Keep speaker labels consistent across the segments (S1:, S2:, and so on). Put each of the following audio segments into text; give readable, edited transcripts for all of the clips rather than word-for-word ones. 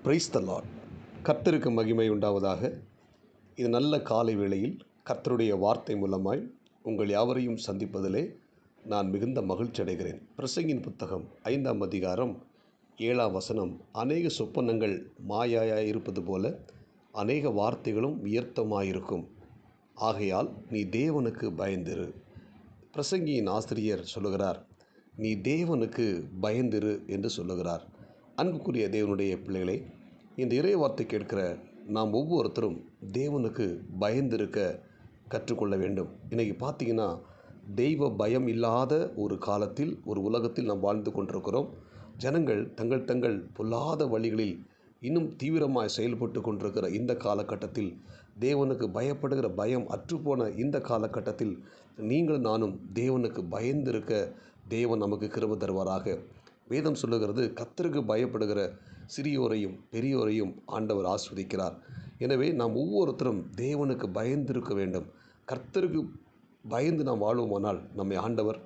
S1: Praise the Lord. கர்த்தருக்கு மகிமை உண்டாவதாக. இது நல்ல காலை வேளையில் கர்த்தருடைய வார்த்தை மூலமாய் உங்கள் யாவரையும் சந்திப்பதிலே நான் மிகுந்த மகிழ்ச்சி அடைகிறேன். பிரசங்கின் புத்தகம் 5ஆம் அதிகாரம் 7ஆம் வசனம், அநேக சொப்பனங்கள் மாயாயாய் இருப்பது போல அநேக வார்த்தைகளும் வியர்த்தமாயிருக்கும், ஆகையால் நீ தேவனுக்கு பயந்திரு. பிரசங்கியின் ஆசிரியர் சொல்லுகிறார், நீ தேவனுக்கு பயந்திரு என்று சொல்லுகிறார். அன்புக்குரிய தேவனுடைய பிள்ளைகளே, இந்த இறை வார்த்தை கேட்கிற நாம் ஒவ்வொருத்தரும் தேவனுக்கு பயந்திருக்க கற்றுக்கொள்ள வேண்டும். இன்றைக்கி பார்த்திங்கன்னா, தெய்வ பயம் இல்லாத ஒரு காலத்தில், ஒரு உலகத்தில் நாம் வாழ்ந்து கொண்டிருக்கிறோம். ஜனங்கள் தங்கள் பொல்லாத வழிகளில் இன்னும் தீவிரமாய் செயல்பட்டு கொண்டிருக்கிற இந்த காலகட்டத்தில், தேவனுக்கு பயப்படுகிற பயம் அற்றுப்போன இந்த காலகட்டத்தில் நீங்கள் நானும் தேவனுக்கு பயந்திருக்க தேவன் நமக்கு கிருபை தருவாராக. வேதம் சொல்லுகிறது, கர்த்தருக்கு பயப்படுகிற சிறியோரையும் பெரியோரையும் ஆண்டவர் ஆஸ்வதிக்கிறார். எனவே நாம் ஒவ்வொருத்தரும் தேவனுக்கு பயந்திருக்க வேண்டும். கர்த்தருக்கு பயந்து நாம் வாழ்வோமானால் நம்மை ஆண்டவர்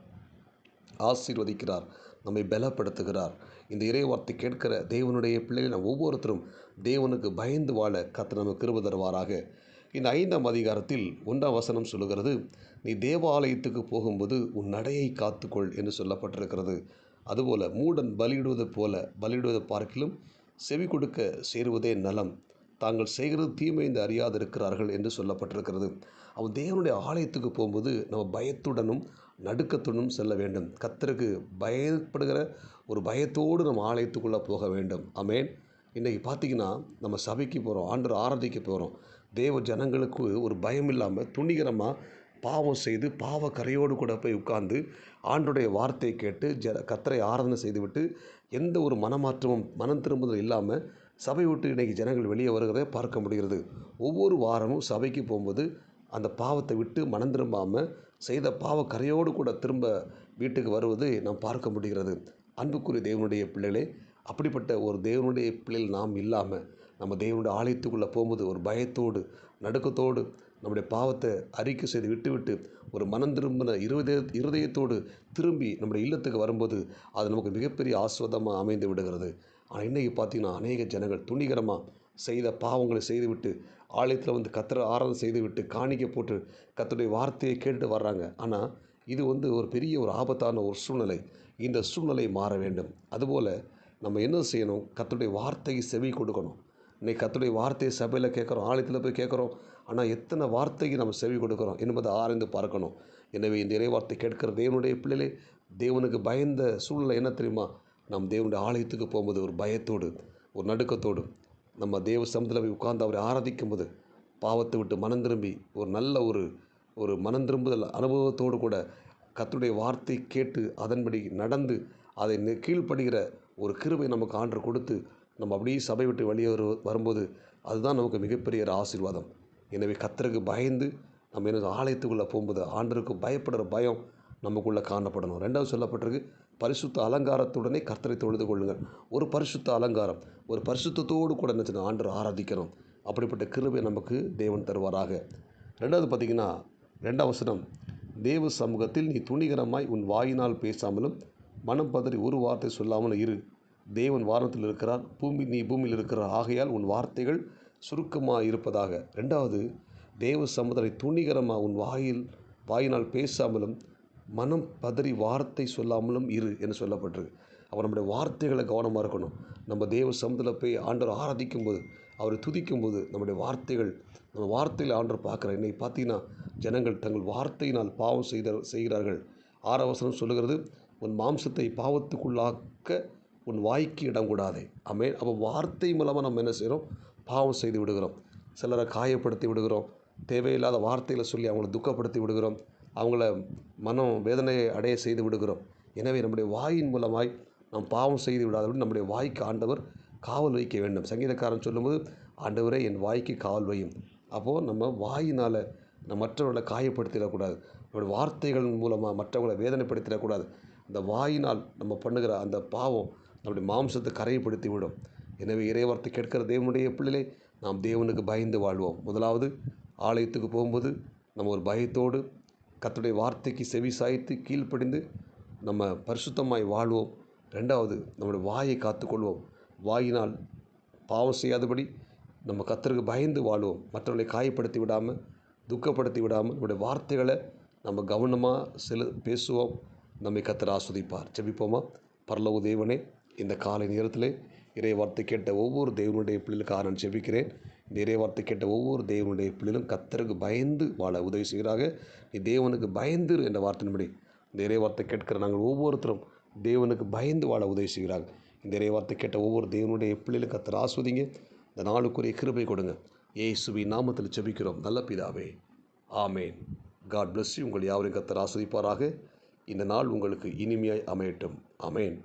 S1: ஆசீர்வதிக்கிறார், நம்மை பலப்படுத்துகிறார். இந்த இறைவார்த்தை கேட்கிற தேவனுடைய பிள்ளைகள் நாம் ஒவ்வொருத்தரும் தேவனுக்கு பயந்து வாழ கர்த்தர் நமக்கு கிருபை தருவாராக. இந்த 5ஆம் அதிகாரத்தில் 1ஆம் வசனம் சொல்லுகிறது, நீ தேவாலயத்துக்கு போகும்போது உன் நடையை காத்துக்கொள் என்று சொல்லப்பட்டிருக்கிறது. அதுபோல் மூடன் பலியிடுவதை பார்க்கிலும் செவி கொடுக்க சேருவதே நலம், தாங்கள் செய்கிறது தீமை என்று அறியாதிருக்கிறார்கள் என்று சொல்லப்பட்டிருக்கிறது. அவன் தேவனுடைய ஆலயத்துக்கு போகும்போது நம்ம பயத்துடனும் நடுக்கத்துடனும் செல்ல வேண்டும். கர்த்தருக்கு பயப்படுகிற ஒரு பயத்தோடு நம்ம ஆலயத்துக்குள்ளே போக வேண்டும். ஆமென். இன்றைக்கி பார்த்திங்கன்னா, நம்ம சபைக்கு போகிறோம், ஆண்டவர் ஆராதிக்க போகிறோம். தேவ ஜனங்களுக்கு ஒரு பயம் இல்லாமல் துணிகரமாக பாவம் செய்து பாவ கரையோடு கூட போய் உட்கார்ந்து ஆண்டோடைய வார்த்தையை கேட்டு கர்த்தரை ஆராதனை செய்துவிட்டு எந்த ஒரு மனமாற்றமும் மனம் திரும்புதல் இல்லாமல் சபை விட்டு இன்றைக்கி ஜனங்கள் வெளியே வருகிறதை பார்க்க முடிகிறது. ஒவ்வொரு வாரமும் சபைக்கு போகும்போது அந்த பாவத்தை விட்டு மனம் திரும்பாமல் செய்த பாவ கரையோடு கூட திரும்ப வீட்டுக்கு வருவது நாம் பார்க்க முடிகிறது. அன்புக்குரிய தேவனுடைய பிள்ளைகளே, அப்படிப்பட்ட ஒரு தேவனுடைய பிள்ளைகள் நாம் இல்லாமல் நம்ம தேவனுடைய ஆலயத்துக்குள்ளே போகும்போது ஒரு பயத்தோடு நடுக்கத்தோடு நம்முடைய பாவத்தை அறிக்கை செய்து விட்டுவிட்டு ஒரு மனம் திரும்பின இருதயத்தோடு திரும்பி நம்முடைய இல்லத்துக்கு வரும்போது அது நமக்கு மிகப்பெரிய ஆஸ்வாதமாக அமைந்து விடுகிறது. ஆனால் இன்றைக்கி பார்த்திங்கன்னா, அநேக ஜனங்கள் துணிகரமாக செய்த பாவங்களை செய்துவிட்டு ஆலயத்தில் வந்து கர்த்தரை ஆராதனை செய்துவிட்டு காணிக்கை போட்டு கர்த்தருடைய வார்த்தையை கேட்டு வர்றாங்க. ஆனால் இது ஒரு பெரிய ஒரு ஆபத்தான ஒரு சூழ்நிலை. இந்த சூழ்நிலை மாற வேண்டும். அதுபோல் நம்ம என்ன செய்யணும்? கர்த்தருடைய வார்த்தைக்கு செவி கொடுக்கணும். இன்றைக்கி கர்த்தருடைய வார்த்தையை சபையில் கேட்குறோம், ஆலயத்தில் போய் கேட்குறோம். ஆனால் எத்தனை வார்த்தைக்கு நம்ம செவி கொடுக்குறோம் என்பதை ஆராய்ந்து பார்க்கணும். எனவே இந்த இறைவார்த்தை கேட்கிற தேவனுடைய பிள்ளைகளே, தேவனுக்கு பயந்த சூழ்நிலை என்ன தெரியுமா? நம் தேவனுடைய ஆலயத்துக்கு போகும்போது ஒரு பயத்தோடு ஒரு நடுக்கத்தோடு நம்ம தேவ சமூகத்தில் போய் உட்கார்ந்து அவரை ஆராதிக்கும் போது பாவத்தை விட்டு மனம் திரும்பி ஒரு நல்ல ஒரு மனம் திரும்புதல் அனுபவத்தோடு கூட கர்த்தருடைய வார்த்தை கேட்டு அதன்படி நடந்து அதை கீழ்ப்படுகிற ஒரு கிருபை நமக்கு ஆண்டவர் கொடுத்து நம்ம அப்படியே சபை விட்டு வெளியே வரும்போது அதுதான் நமக்கு மிகப்பெரிய ஒரு ஆசீர்வாதம். எனவே கர்த்தருக்கு பயந்து நம்ம என்ன ஆலயத்துக்குள்ளே போகும்போது ஆண்டவருக்கு பயப்படுற பயம் நமக்குள்ளே காணப்படணும். 2வது சொல்லப்பட்டிருக்கு, பரிசுத்த அலங்காரத்துடனே கர்த்தரை தொழுது கொள்ளுங்கள். ஒரு பரிசுத்த அலங்காரம், ஒரு பரிசுத்தத்தோடு கூட என்ன ஆண்டவர் ஆராதிக்கணும். அப்படிப்பட்ட கிருபை நமக்கு தேவன் தருவாராக. 2வது பார்த்திங்கன்னா, 2ஆம் வசனம், தேவ சமூகத்தில் நீ துணிகரமாய் உன் வாயினால் பேசாமலும் மனம் பதறி ஒரு வார்த்தை சொல்லாமலும் இரு. தேவன் வானத்தில் இருக்கிறார், நீ பூமியில் இருக்கிறார், ஆகையால் உன் வார்த்தைகள் சுருக்கமாக இருப்பதாக. 2வது, தேவ சமுதரை துணிகரமாக உன் வாயினால் பேசாமலும் மனம் பதறி வார்த்தை சொல்லாமலும் இரு என்று சொல்லப்பட்டிருக்கு. அப்போ நம்முடைய வார்த்தைகளை கவனமாக இருக்கணும். நம்ம தேவ சமுதில் போய் ஆண்டவர் ஆராதிக்கும் போது, அவரை துதிக்கும் போது நம்ம வார்த்தையில் ஆண்டவர் பார்க்குறார். இன்றைக்கி பார்த்தீங்கன்னா, ஜனங்கள் தங்கள் வார்த்தையினால் பாவம் செய்கிறார்கள். 6ஆம் வசனம் சொல்லுகிறது, உன் மாம்சத்தை பாவத்துக்குள்ளாக்க உன் வாய்க்கு இடம் கூடாதே. ஆமென். அப்போ வார்த்தை மூலமாக நம்ம என்ன செய்கிறோம்? பாவம் செய்து விடுகிறோம். சிலரை காயப்படுத்தி விடுகிறோம். தேவையில்லாத வார்த்தைகளை சொல்லி அவங்கள துக்கப்படுத்தி விடுகிறோம். அவங்கள மனம் வேதனையை அடைய செய்து விடுகிறோம். எனவே நம்முடைய வாயின் மூலமாய் நாம் பாவம் செய்து விடாதபடி நம்முடைய வாய்க்கு ஆண்டவர் காவல் வைக்க வேண்டும். சங்கீதக்காரன் சொல்லும்போது, ஆண்டவரே என் வாய்க்கு காவல் வையும். அப்போது நம்ம வாயினால் நம்ம மற்றவர்களை காயப்படுத்திடக்கூடாது. நம்முடைய வார்த்தைகள் மூலமாக மற்றவர்களை வேதனைப்படுத்திடக்கூடாது. அந்த வாயினால் நம்ம பண்ணுகிற அந்த பாவம் நம்முடைய மாம்சத்தை கரைப்படுத்தி விடும். எனவே இறைவார்த்தை கேட்கிற தேவனுடைய பிள்ளைகளை நாம் தேவனுக்கு பயந்து வாழ்வோம். முதலாவது, ஆலயத்துக்கு போகும்போது நம்ம ஒரு பயத்தோடு கர்த்தருடைய வார்த்தைக்கு செவி சாய்த்து கீழ்ப்படிந்து நம்ம பரிசுத்தமாய் வாழ்வோம். 2வது, நம்முடைய வாயை காத்துக்கொள்வோம். வாயினால் பாவம் செய்யாதபடி நம்ம கர்த்தருக்கு பயந்து வாழுவோம். மற்றவர்களை காயப்படுத்தி விடாமல், துக்கப்படுத்தி விடாமல், நம்முடைய வார்த்தைகளை நம்ம கவனமாக பேசுவோம். நம்மை கர்த்தர் ஆஸ்வதிப்பார். ஜெபிப்போமா? பரலோக தேவனே, இந்த காலை நேரத்தில் இறைவார்த்தை கேட்ட ஒவ்வொரு தேவனுடைய பிள்ளைகளுக்காக நான் ஜெபிக்கிறேன். இந்த இறைவார்த்தை கேட்ட ஒவ்வொரு தேவனுடைய பிள்ளைகளும் கர்த்தருக்கு பயந்து வாழ உதவி செய்கிறாங்க. நீ தேவனுக்கு பயந்து என்ற வார்த்தையின்படி இந்த இறைவார்த்தை கேட்கிற நாங்கள் ஒவ்வொருத்தரும் தேவனுக்கு பயந்து வாழ உதவி செய்கிறாங்க. இந்த இறைவார்த்தை கேட்ட ஒவ்வொரு தேவனுடைய பிள்ளைகளும் கர்த்தர் ஆஸ்வதிங்க. இந்த நாளுக்குரிய கிருபை கொடுங்க. இயேசுவின் நாமத்தில் ஜெபிக்கிறோம் நல்ல பிதாவே, ஆமேன். God bless you. உங்கள் யாவரையும் கர்த்தர் ஆஸ்வதிப்பாராக. இந்த நாள் உங்களுக்கு இனிமையாய் அமையட்டும். ஆமேன்.